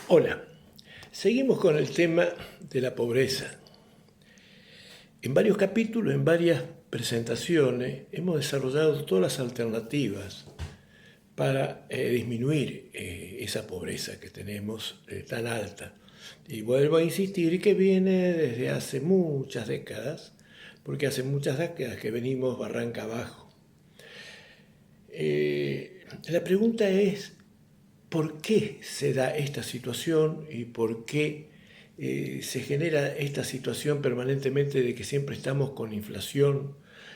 Hola, seguimos con el tema de la pobreza. En varios capítulos, en varias presentaciones, hemos desarrollado todas las alternativas para disminuir esa pobreza que tenemos tan alta. Y vuelvo a insistir que viene desde hace muchas décadas, porque hace muchas décadas que venimos barranca abajo. La pregunta es, ¿por qué se da esta situación y por qué se genera esta situación permanentemente de que siempre estamos con inflación,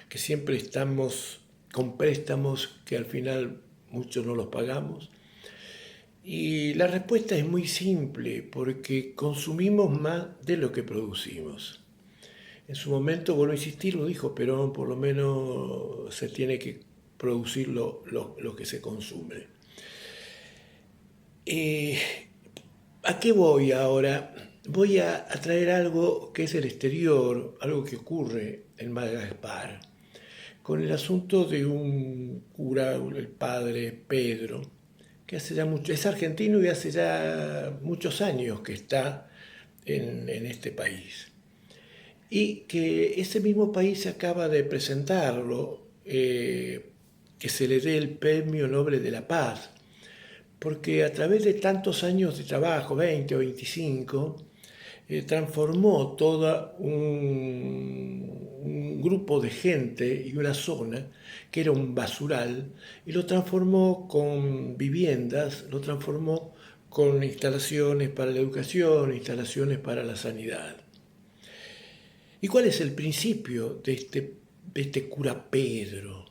que siempre estamos con préstamos que al final muchos no los pagamos? Y la respuesta es muy simple, porque consumimos más de lo que producimos. En su momento, vuelvo a insistir, lo dijo Perón, por lo menos se tiene que producir lo que se consume. Eh, ¿A qué voy ahora? Voy a traer algo que es el exterior, algo que ocurre en Madagascar, con el asunto de un cura, el padre Pedro, que hace ya mucho, es argentino y hace ya muchos años que está en este país. Y que ese mismo país acaba de presentarlo, que se le dé el Premio Nobel de la Paz, porque a través de tantos años de trabajo, 20 o 25, transformó todo un grupo de gente y una zona que era un basural, y lo transformó con viviendas, lo transformó con instalaciones para la educación, instalaciones para la sanidad. ¿Y cuál es el principio de este cura Pedro?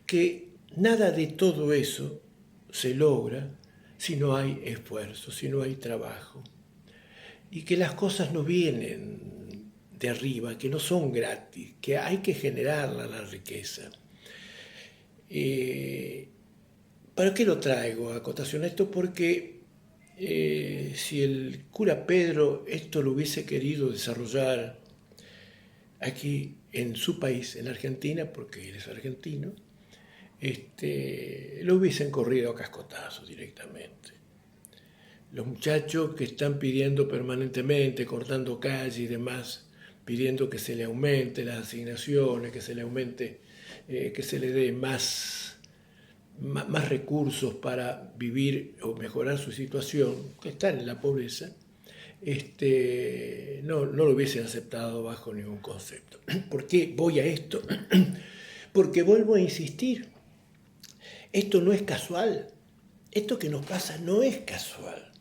Que nada de todo eso se logra si no hay esfuerzo, si no hay trabajo. Y que las cosas no vienen de arriba, que no son gratis, que hay que generarla la riqueza. ¿Para qué lo traigo a cotación esto? Porque si el cura Pedro esto lo hubiese querido desarrollar aquí en su país, en Argentina, porque él es argentino, lo hubiesen corrido a cascotazos directamente. Los muchachos que están pidiendo permanentemente, cortando calle y demás, pidiendo que se le aumente las asignaciones, que se le aumente, que se le dé más recursos para vivir o mejorar su situación, que están en la pobreza, no lo hubiesen aceptado bajo ningún concepto. ¿Por qué voy a esto? Porque vuelvo a insistir, esto no es casual, esto que nos pasa no es casual,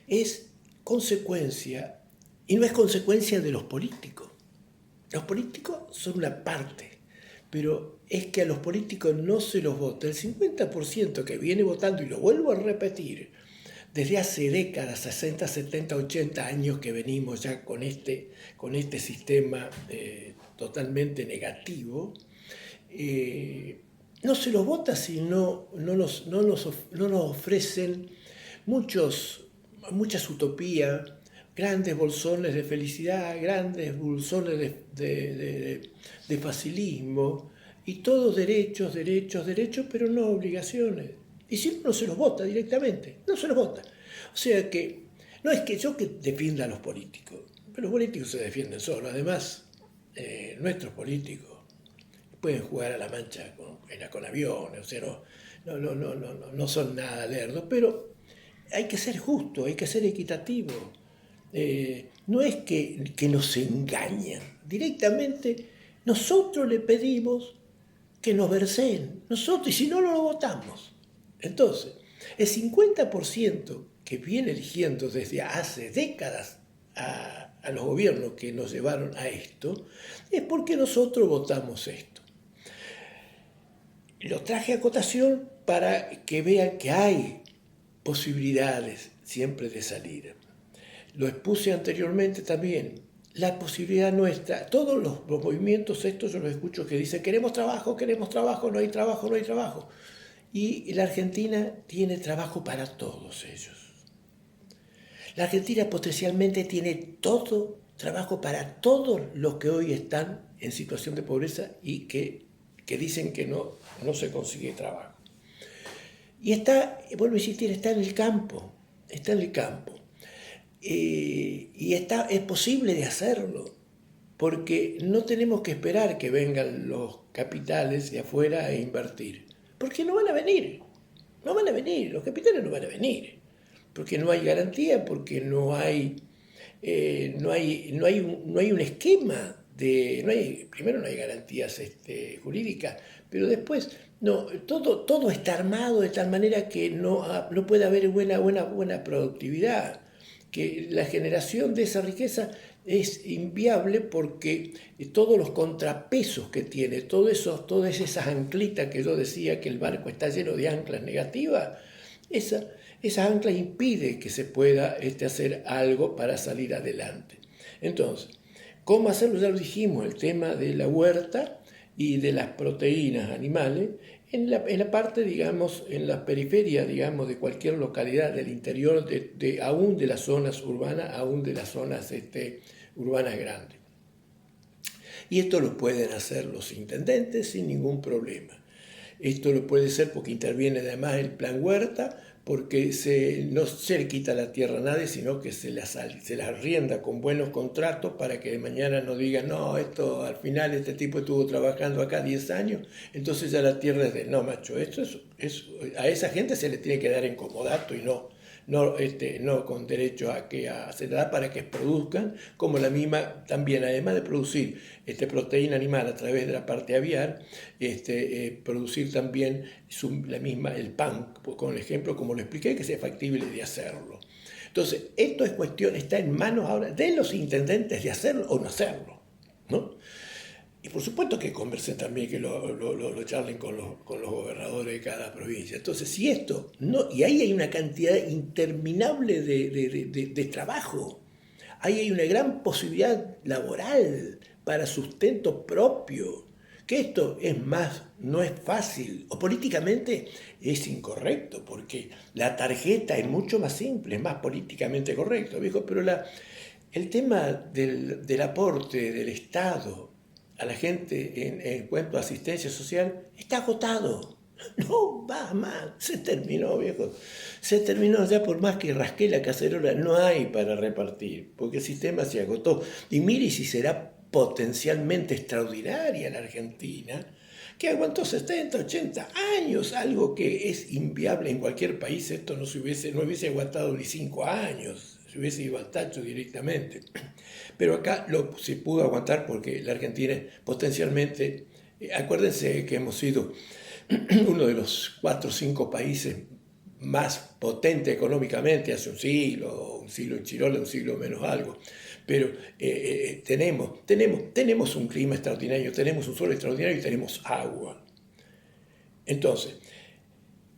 es consecuencia, y no es consecuencia de los políticos. Los políticos son una parte, pero es que a los políticos no se los vota. El 50% que viene votando, y lo vuelvo a repetir, desde hace décadas, 60, 70, 80 años que venimos ya con este sistema totalmente negativo, no se los vota si no nos ofrecen muchas utopías, grandes bolsones de felicidad, grandes bolsones de facilismo, y todos derechos, derechos, derechos, pero no obligaciones. Y si no se los vota directamente, no se los vota. O sea que no es que yo que defienda a los políticos, pero los políticos se defienden solos. Además, nuestros políticos pueden jugar a la mancha con aviones, o sea, no son nada lerdos, pero hay que ser justo, hay que ser equitativo. No es que nos engañan, directamente nosotros le pedimos que nos verseen, nosotros, y si no, no lo votamos. Entonces, el 50% que viene eligiendo desde hace décadas a los gobiernos que nos llevaron a esto, es porque nosotros votamos esto. Lo traje a cotación para que vean que hay posibilidades siempre de salir. Lo expuse anteriormente también. La posibilidad nuestra, todos los movimientos estos yo los escucho que dicen queremos trabajo, no hay trabajo, no hay trabajo. Y la Argentina tiene trabajo para todos ellos. La Argentina potencialmente tiene todo trabajo para todos los que hoy están en situación de pobreza y que dicen que no se consigue trabajo. Y está, vuelvo a insistir, está en el campo. está en el campo. Y es posible de hacerlo, porque no tenemos que esperar que vengan los capitales de afuera a invertir, porque no van a venir, los capitales no van a venir, porque no hay garantía, porque no hay un esquema primero no hay garantías jurídicas, pero después todo está armado de tal manera que no puede haber buena productividad, que la generación de esa riqueza es inviable porque todos los contrapesos que tiene, todas esas anclitas que yo decía que el barco está lleno de anclas negativas, esas anclas impiden que se pueda hacer algo para salir adelante. Entonces, ¿cómo hacerlo? Ya lo dijimos, el tema de la huerta y de las proteínas animales, en la parte, digamos, en la periferia, digamos, de cualquier localidad del interior, aún de las zonas urbanas, aún de las zonas urbanas grandes. Y esto lo pueden hacer los intendentes sin ningún problema. Esto lo puede hacer porque interviene además el plan huerta, porque no se le quita la tierra a nadie, sino que se la arrienda con buenos contratos para que de mañana no digan, no, esto al final este tipo estuvo trabajando acá 10 años, entonces ya la tierra es de... No, macho, a esa gente se le tiene que dar en comodato y no con derecho se le da para que produzcan, como la misma también, además de producir proteína animal a través de la parte aviar, producir también el pan, con el ejemplo, como lo expliqué, que sea factible de hacerlo. Entonces, esto es cuestión, está en manos ahora de los intendentes de hacerlo o no hacerlo, ¿no? Y por supuesto que conversen también, que lo charlen con los gobernadores de cada provincia. Entonces, si esto no, y ahí hay una cantidad interminable de trabajo, ahí hay una gran posibilidad laboral para sustento propio, que esto no es fácil, o políticamente es incorrecto, porque la tarjeta es mucho más simple, es más políticamente correcto, viejo, pero el tema del aporte del Estado a la gente en cuanto a asistencia social está agotado. No va más, se terminó, viejo. Se terminó ya, por más que rasqué la cacerola, no hay para repartir, porque el sistema se agotó. Y mire si será potencialmente extraordinaria la Argentina, que aguantó 70, 80 años, algo que es inviable en cualquier país. Esto no hubiese aguantado ni 5 años, se hubiese ido al tacho directamente. Pero acá se pudo aguantar porque la Argentina potencialmente, acuérdense que hemos sido uno de los 4 o 5 países más potentes económicamente hace un siglo en Chirola, un siglo menos algo. Pero tenemos un clima extraordinario, tenemos un sol extraordinario y tenemos agua. Entonces,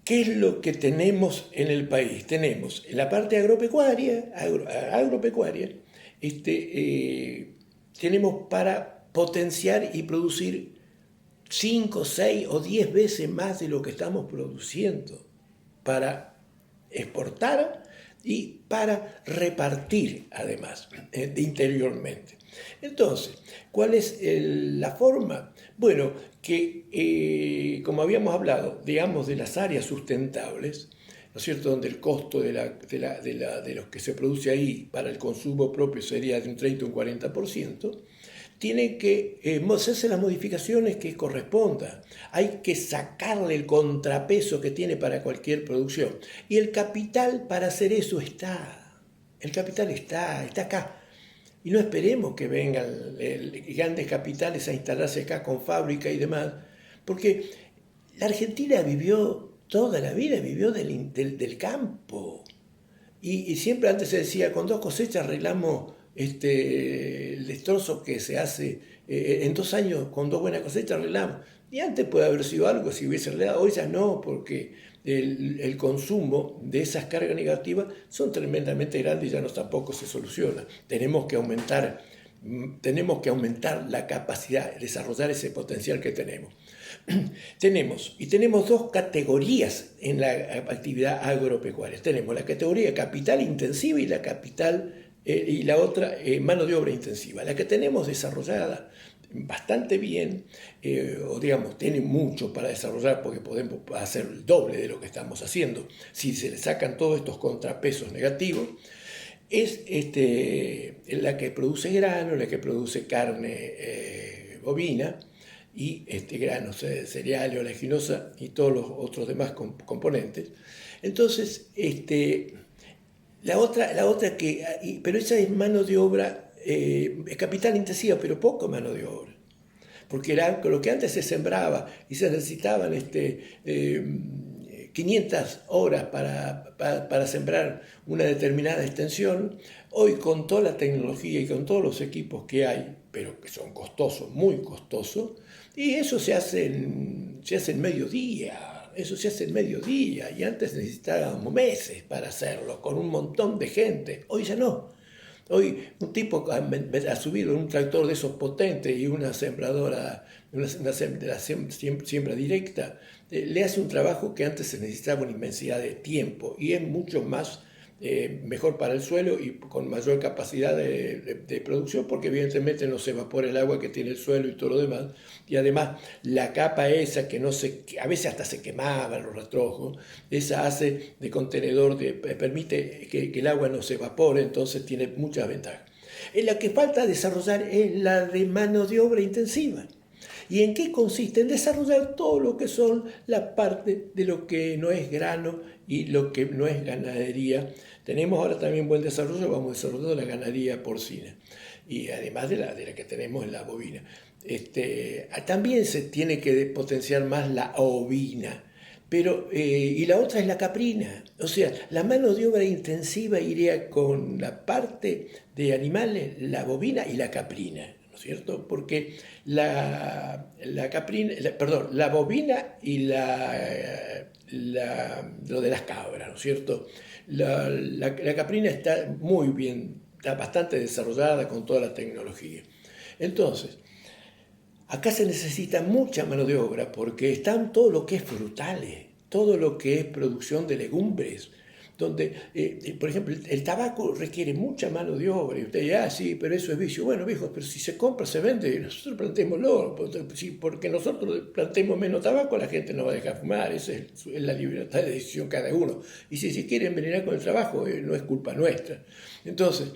¿qué es lo que tenemos en el país? Tenemos en la parte agropecuaria, tenemos para potenciar y producir 5, 6 o 10 veces más de lo que estamos produciendo para exportar y para repartir, además, interiormente. Entonces, ¿cuál es la forma? Bueno, que como habíamos hablado, digamos, de las áreas sustentables, ¿no es cierto?, donde el costo de lo que se produce ahí para el consumo propio sería de un 30 o un 40%, tienen que hacerse las modificaciones que correspondan. Hay que sacarle el contrapeso que tiene para cualquier producción. Y el capital para hacer eso está. El capital está acá. Y no esperemos que vengan grandes capitales a instalarse acá con fábrica y demás, porque la Argentina toda la vida vivió del campo. Y siempre antes se decía, con 2 cosechas arreglamos el destrozo que se hace en 2 años, con 2 buenas cosechas arreglamos. Y antes puede haber sido algo si hubiese arreglado, hoy ya no, porque el consumo de esas cargas negativas son tremendamente grandes y ya tampoco se soluciona. Tenemos que aumentar la capacidad, desarrollar ese potencial que tenemos. Tenemos 2 categorías en la actividad agropecuaria. Tenemos la categoría capital intensiva y la otra mano de obra intensiva. La que tenemos desarrollada bastante bien, o digamos, tiene mucho para desarrollar porque podemos hacer el doble de lo que estamos haciendo. Si se le sacan todos estos contrapesos negativos, es la que produce grano, la que produce carne bovina y granos, cereales, oleaginosa y todos los otros demás componentes. Entonces, la otra pero esa es mano de obra, es capital intensiva, pero poco mano de obra. Porque era lo que antes se sembraba y se necesitaban 500 horas para sembrar una determinada extensión, hoy con toda la tecnología y con todos los equipos que hay, pero que son costosos, muy costosos, y eso se hace en mediodía. Eso se hace en mediodía y antes necesitábamos meses para hacerlo, con un montón de gente. Hoy ya no. Hoy un tipo ha subido un tractor de esos potentes y una sembradora, de la siembra directa, le hace un trabajo que antes se necesitaba una inmensidad de tiempo y es mucho más mejor para el suelo y con mayor capacidad de producción, porque evidentemente no se evapora el agua que tiene el suelo y todo lo demás, y además la capa esa que a veces hasta se quemaban los rastrojos, esa hace de contenedor, permite que el agua no se evapore, entonces tiene muchas ventajas. La que falta desarrollar es la de mano de obra intensiva. ¿Y en qué consiste? En desarrollar todo lo que son la parte de lo que no es grano y lo que no es ganadería. Tenemos ahora también buen desarrollo, vamos desarrollando la ganadería porcina, y además de la que tenemos en la bovina. También se tiene que potenciar más la ovina, pero, y la otra es la caprina. O sea, la mano de obra intensiva iría con la parte de animales, la bovina y la caprina, ¿no es cierto? Porque la bovina y lo de las cabras, ¿no es cierto? La caprina está muy bien, está bastante desarrollada con toda la tecnología. Entonces, acá se necesita mucha mano de obra porque están todo lo que es frutales, todo lo que es producción de legumbres, donde, por ejemplo, el tabaco requiere mucha mano de obra. Y usted dice, sí, pero eso es vicio. Bueno, viejo, pero si se compra, se vende, nosotros plantémoslo. Porque nosotros plantemos menos tabaco, la gente no va a dejar fumar. Esa es la libertad de decisión cada uno. Y si se quiere envenenar con el trabajo, no es culpa nuestra. Entonces,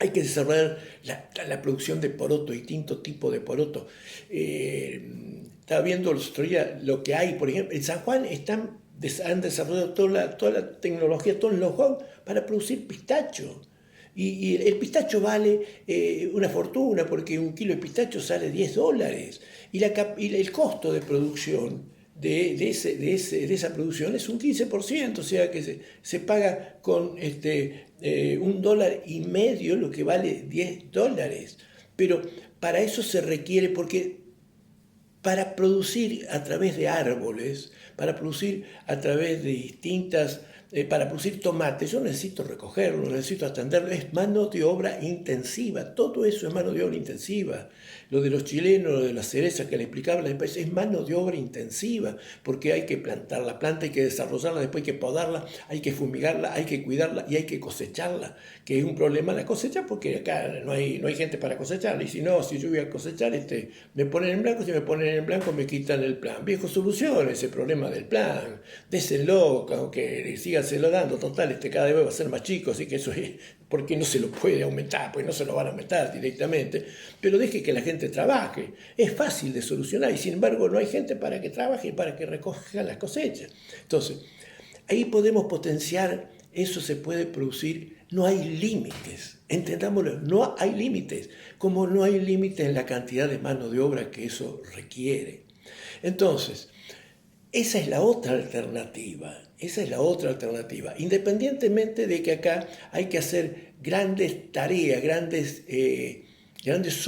hay que desarrollar la producción de poroto, distintos tipos de poroto. Estaba viendo el otro día lo que hay, por ejemplo, en San Juan han desarrollado toda la tecnología, todo el know-how para producir pistacho. Y el pistacho vale una fortuna, porque un kilo de pistacho sale $10. Y el costo de producción de esa producción es un 15%, o sea que se paga con $1.50 lo que vale $10. Pero para eso se requiere, porque para producir a través de árboles, para producir a través de para producir tomates, yo necesito recogerlo, necesito atenderlo, es mano de obra intensiva, todo eso es mano de obra intensiva. Lo de los chilenos, lo de las cerezas que le explicaba la empresa, es mano de obra intensiva, porque hay que plantar la planta, hay que desarrollarla, después hay que podarla, hay que fumigarla, hay que cuidarla y hay que cosecharla, que es un problema la cosecha, porque acá no hay gente para cosecharla, y si yo voy a cosechar, me ponen en blanco, si me ponen en blanco me quitan el plan. Viejo, solucione ese problema del plan, déselo, aunque síganselo dando, total, cada vez va a ser más chico, así que eso es porque no se lo puede aumentar, pues no se lo van a aumentar directamente, pero deje que la gente trabaje, es fácil de solucionar, y sin embargo no hay gente para que trabaje y para que recoja las cosechas. Entonces, ahí podemos potenciar, eso se puede producir, no hay límites, entendámoslo, no hay límites, como no hay límites en la cantidad de mano de obra que eso requiere. Entonces, esa es la otra alternativa, independientemente de que acá hay que hacer grandes tareas, grandes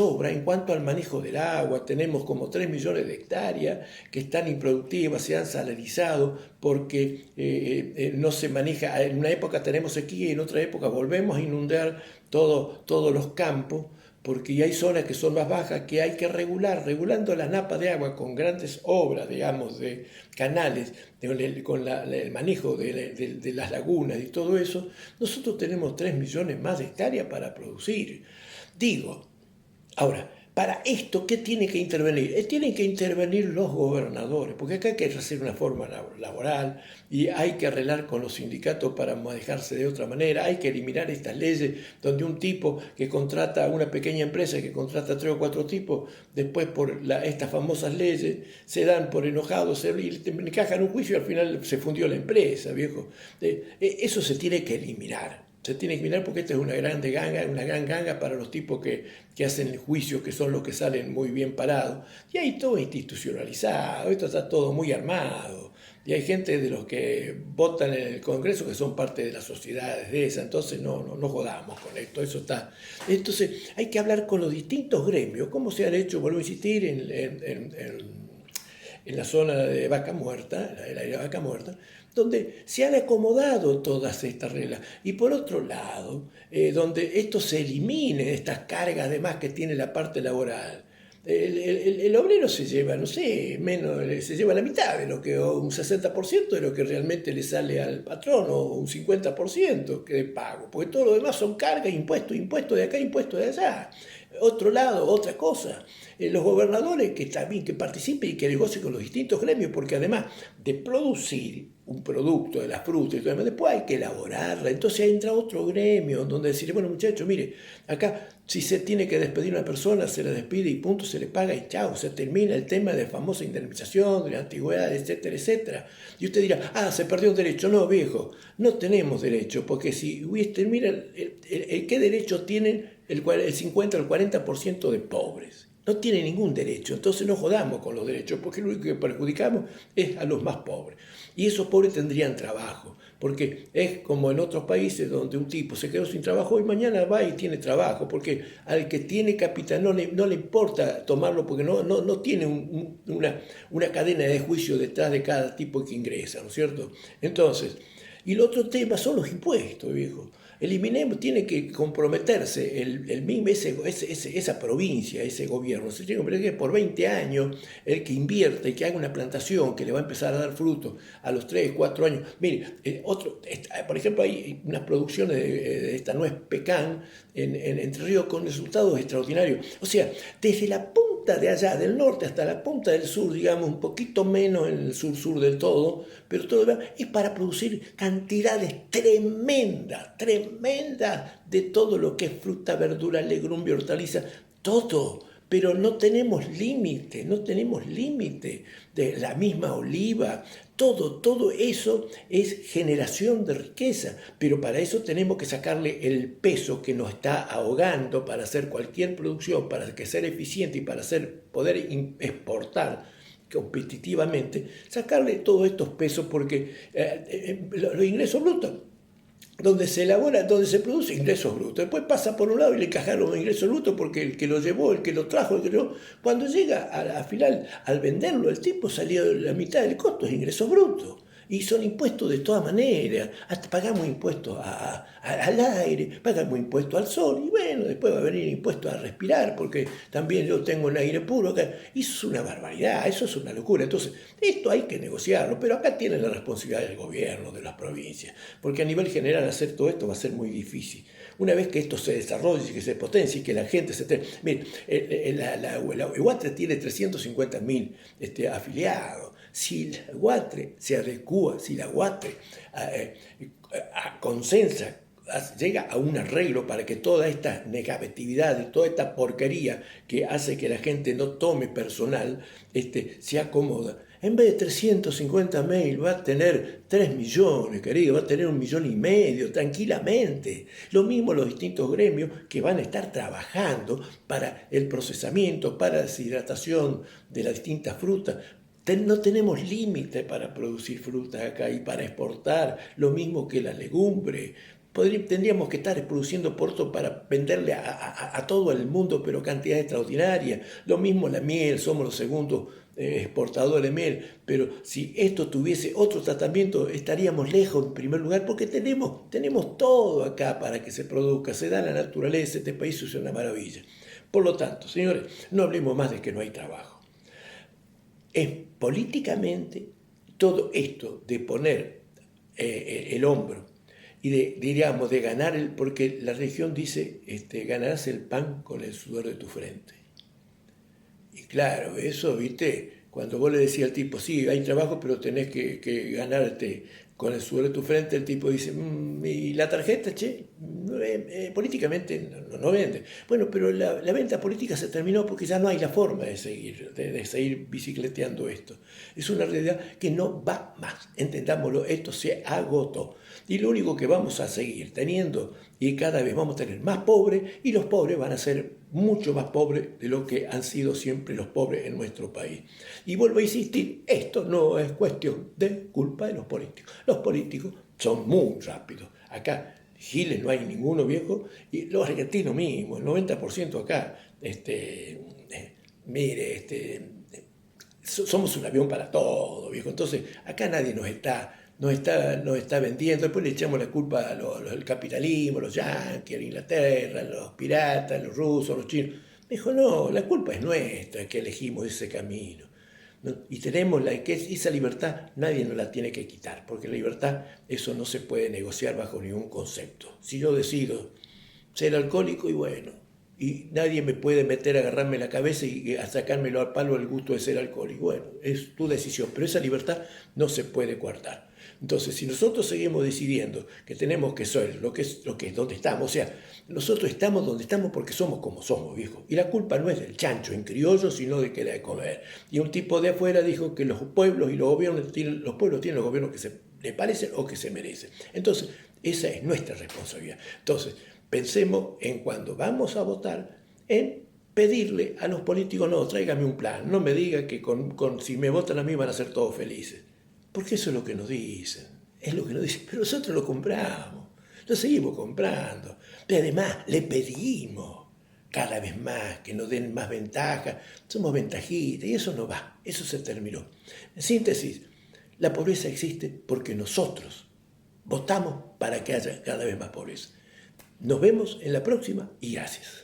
obras en cuanto al manejo del agua. Tenemos como 3 millones de hectáreas que están improductivas, se han salarizado porque no se maneja. En una época tenemos sequía y en otra época volvemos a inundar todos los campos, porque hay zonas que son más bajas que hay que regulando la napa de agua con grandes obras, digamos, de canales, con el manejo de las lagunas y todo eso. Nosotros tenemos 3 millones más de hectáreas para producir. Ahora, Para esto, ¿qué tiene que intervenir? Tienen que intervenir los gobernadores, porque acá hay que hacer una forma laboral y hay que arreglar con los sindicatos para manejarse de otra manera, hay que eliminar estas leyes donde un tipo que contrata a una pequeña empresa, que contrata a 3 o 4 tipos, después por estas famosas leyes se dan por enojados y le encajan un juicio y al final se fundió la empresa, viejo. Eso se tiene que eliminar. Se tiene que mirar porque esta es una gran ganga para los tipos que hacen juicios, que son los que salen muy bien parados. Y hay todo institucionalizado, esto está todo muy armado. Y hay gente de los que votan en el Congreso que son parte de las sociedades de esa, entonces no jodamos con esto, eso está. Entonces hay que hablar con los distintos gremios, como se han hecho, vuelvo a insistir, en la zona de Vaca Muerta, el área de Vaca Muerta, donde se han acomodado todas estas reglas. Y por otro lado, donde esto se elimine, estas cargas de más que tiene la parte laboral. El obrero se lleva, no sé, se lleva la mitad de lo que, o un 60% de lo que realmente le sale al patrón, o un 50% que de pago, porque todo lo demás son cargas, impuestos de acá, impuestos de allá. Otro lado, otra cosa. Los gobernadores que también que participen y que negocien con los distintos gremios, porque además de producir un producto de las frutas y todo demás, después hay que elaborarla. Entonces entra otro gremio donde decir, bueno muchachos, mire, acá si se tiene que despedir a una persona, se la despide y punto, se le paga y chao, se termina el tema de famosa indemnización, de la antigüedad, etcétera, etcétera. Y usted dirá, se perdió un derecho. No, viejo, no tenemos derecho, porque si hubiese, mira, ¿qué derecho tienen el 50 o el 40% de pobres? No tiene ningún derecho, entonces no jodamos con los derechos, porque lo único que perjudicamos es a los más pobres. Y esos pobres tendrían trabajo, porque es como en otros países donde un tipo se quedó sin trabajo y mañana va y tiene trabajo, porque al que tiene capital no le importa tomarlo, porque no tiene una cadena de juicio detrás de cada tipo que ingresa, ¿no es cierto? Entonces, y el otro tema son los impuestos, viejo. Eliminemos, tiene que comprometerse el MIM, esa provincia, ese gobierno. Se tiene que comprometer que por 20 años el que invierte y que haga una plantación que le va a empezar a dar frutos a los 3, 4 años. Mire, por ejemplo, hay unas producciones de esta nuez pecan en Entre Ríos con resultados extraordinarios. O sea, desde la punta de allá, del norte, hasta la punta del sur, digamos, un poquito menos en el sur del todo, pero todo lo demás es para producir cantidades tremendas de todo lo que es fruta, verdura, legumbre, hortaliza, todo. Pero no tenemos límite de la misma oliva. Todo eso es generación de riqueza, pero para eso tenemos que sacarle el peso que nos está ahogando para hacer cualquier producción, para que sea eficiente y para poder exportar competitivamente, sacarle todos estos pesos porque los ingresos brutos, donde se elabora, donde se produce ingresos brutos. Después pasa por un lado y le encajaron los ingresos brutos porque el que lo llevó, el que lo trajo, cuando llega al final, al venderlo, el tipo salió la mitad del costo, es ingresos brutos. Y son impuestos de todas maneras, hasta pagamos impuestos al aire, pagamos impuestos al sol, y bueno, después va a venir impuestos a respirar, porque también yo tengo el aire puro acá. Eso es una barbaridad, eso es una locura. Entonces, esto hay que negociarlo, pero acá tiene la responsabilidad del gobierno, de las provincias, porque a nivel general hacer todo esto va a ser muy difícil. Una vez que esto se desarrolle, que se potencie, que la gente se... Mire, la UATRE tiene 350.000 afiliados. Si la UATRE se adecua, si la UATRE consensa, llega a un arreglo para que toda esta negatividad y toda esta porquería que hace que la gente no tome personal se acomoda. En vez de 350.000 va a tener 3 millones, querido, va a tener 1,5 millones tranquilamente. Lo mismo los distintos gremios que van a estar trabajando para el procesamiento, para la deshidratación de las distintas frutas. No tenemos límite para producir fruta acá y para exportar, lo mismo que la legumbre. Tendríamos que estar produciendo porto para venderle a todo el mundo, pero cantidad extraordinaria. Lo mismo la miel, somos los segundos exportadores de miel, pero si esto tuviese otro tratamiento estaríamos lejos en primer lugar, porque tenemos todo acá para que se produzca, se da la naturaleza, este país es una maravilla. Por lo tanto, señores, no hablemos más de que no hay trabajo. Es políticamente todo esto de poner el hombro y de ganar porque la religión dice, ganarás el pan con el sudor de tu frente. Y claro, eso, viste, cuando vos le decías al tipo, sí, hay trabajo, pero tenés que ganarte con el sudor de tu frente, el tipo dice, ¿y la tarjeta, che? Políticamente no vende. Bueno, pero la venta política se terminó porque ya no hay la forma de seguir bicicleteando esto. Es una realidad que no va más. Entendámoslo, esto se agotó. Y lo único que vamos a seguir teniendo, y cada vez vamos a tener más pobres, y los pobres van a ser mucho más pobres de lo que han sido siempre los pobres en nuestro país. Y vuelvo a insistir, esto no es cuestión de culpa de los políticos. Los políticos son muy rápidos. Acá, Chile no hay ninguno viejo, y los argentinos mismos, el 90% acá, mire, somos un avión para todo, viejo. Entonces, acá nadie nos está vendiendo. Después le echamos la culpa al capitalismo, a los yanquis, a la Inglaterra, a los piratas, a los rusos, a los chinos. Me dijo, no, la culpa es nuestra que elegimos ese camino. ¿No? Y tenemos esa libertad, nadie nos la tiene que quitar, porque la libertad, eso no se puede negociar bajo ningún concepto. Si yo decido ser alcohólico, y bueno, y nadie me puede meter, agarrarme la cabeza y a sacármelo al palo el gusto de ser alcohólico. Bueno, es tu decisión, pero esa libertad no se puede guardar. Entonces, si nosotros seguimos decidiendo que tenemos que ser lo que es donde estamos, o sea, nosotros estamos donde estamos porque somos como somos, viejo. Y la culpa no es del chancho en criollo, sino de que da de comer. Y un tipo de afuera dijo que los pueblos y los gobiernos los pueblos tienen los gobiernos que se les parecen o que se merecen. Entonces, esa es nuestra responsabilidad. Entonces, pensemos en cuando vamos a votar, en pedirle a los políticos, no, tráigame un plan, no me diga que si me votan a mí van a ser todos felices. Porque eso es lo que nos dicen, es lo que nos dicen, pero nosotros lo compramos, lo seguimos comprando. Y además le pedimos cada vez más que nos den más ventaja, somos ventajitas y eso no va, eso se terminó. En síntesis, la pobreza existe porque nosotros votamos para que haya cada vez más pobreza. Nos vemos en la próxima y gracias.